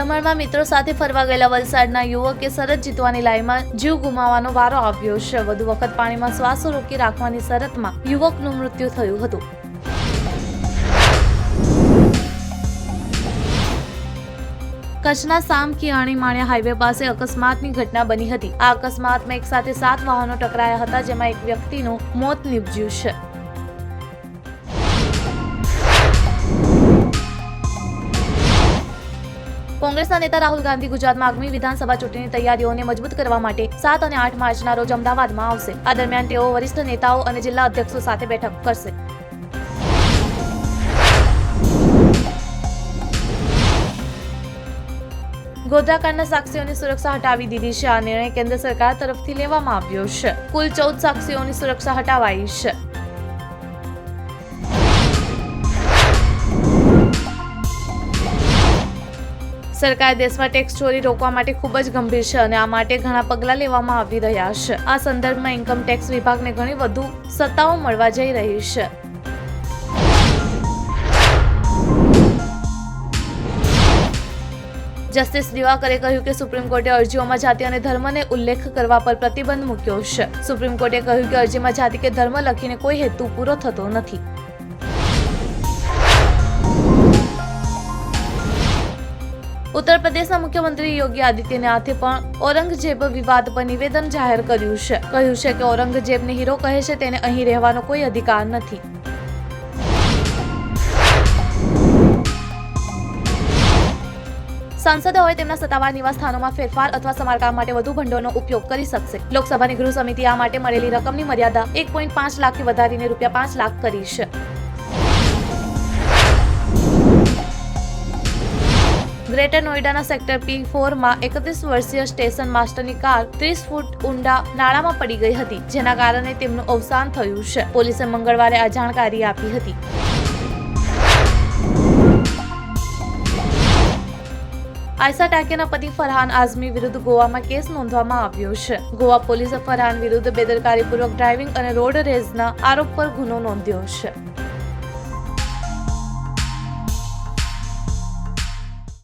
દમણમાં મિત્રો સાથે ફરવા ગયેલા વલસાડના યુવકે શરત જીતવાની લાઈનમાં જીવ ગુમાવવાનો વારો આવ્યો છે. વધુ વખત પાણીમાં શ્વાસ રોકી રાખવાની શરતમાં યુવકનું મૃત્યુ થયું હતું. કચ્છના સામખિયાણી માણિયા હાઈવે પાસે અકસ્માતની ઘટના બની હતી. આ અકસ્માતમાં એક સાથે 7 વાહનો ટકરાયા હતા, જેમાં એક વ્યક્તિનું મોત નીપજ્યું છે. કોંગ્રેસના નેતા રાહુલ ગાંધી ગુજરાતમાં આગામી વિધાનસભા ચૂંટણીની તૈયારીઓને મજબૂત કરવા માટે 7 અને 8 માર્ચના રોજ અમદાવાદમાં આવશે. આ દરમિયાન તેઓ વરિષ્ઠ નેતાઓ અને જિલ્લા અધ્યક્ષો સાથે બેઠક કરશે. ગોધરાકાંડના સાક્ષીઓની સુરક્ષા હટાવી દીધી છે. આ નિર્ણય કેન્દ્ર સરકાર તરફથી લેવામાં આવ્યો છે. કુલ 14 સાક્ષીઓની સુરક્ષા હટાવાઈ છે. સરકાર દેશમાં ટેક્સ ચોરી રોકવા માટે ખૂબ જ ગંભીર છે અને આ માટે ઘણા પગલાં લેવામાં આવી રહ્યા છે. આ સંદર્ભમાં ઇન્કમ ટેક્સ વિભાગને ઘણી વધુ સત્તાઓ મળવા જઈ રહી છે. જસ્ટિસ દિવાકરે કહ્યું કે સુપ્રીમ કોર્ટે અરજીઓમાં જાતિ અને ધર્મને ઉલ્લેખ કરવા પર પ્રતિબંધ મૂક્યો છે. સુપ્રીમ કોર્ટે કહ્યું કે અરજીમાં જાતિ કે ધર્મ લખીને કોઈ હેતુ પૂરો થતો નથી. ઉત્તર પ્રદેશના મુખ્યમંત્રી યોગી આદિત્યનાથે પણ ઔરંગઝેબ વિવાદ પર નિવેદન જાહેર કર્યું છે. કહ્યું છે કે ઔરંગઝેબને હીરો કહે છે, તેને અહીં રહેવાનો કોઈ અધિકાર નથી. સાંસદોએ તેમના સત્તાવાર નિવાસ સ્થાનોમાં ફેરફાર અથવા સમારકામ માટે વધુ ભંડોળનો ઉપયોગ કરી શકશે. લોકસભાની ગૃહ સમિતિએ આ માટે મળેલી રકમની મર્યાદા 1.5 લાખથી વધારીને ₹5 લાખ કરી છે. ગ્રેટર નોઈડાના સેક્ટર P4માં 31 વર્ષીય સ્ટેશન માસ્ટરની કાર 30 ફૂટ ઊંડા નાળામાં પડી ગઈ હતી, જેના કારણે તેમનું અવસાન થયું છે. પોલીસે મંગળવારે આ જાણકારી આપી હતી. આયશા ટાકીના પતિ ફરહાન આઝમી વિરુદ્ધ ગોવામાં કેસ નોંધવામાં આવ્યો છે. ગોવા પોલીસે ફરહાન વિરુદ્ધ બેદરકારીપૂર્વક ડ્રાઇવિંગ અને રોડ રેઝના આરોપ પર ગુનો નોંધ્યો છે.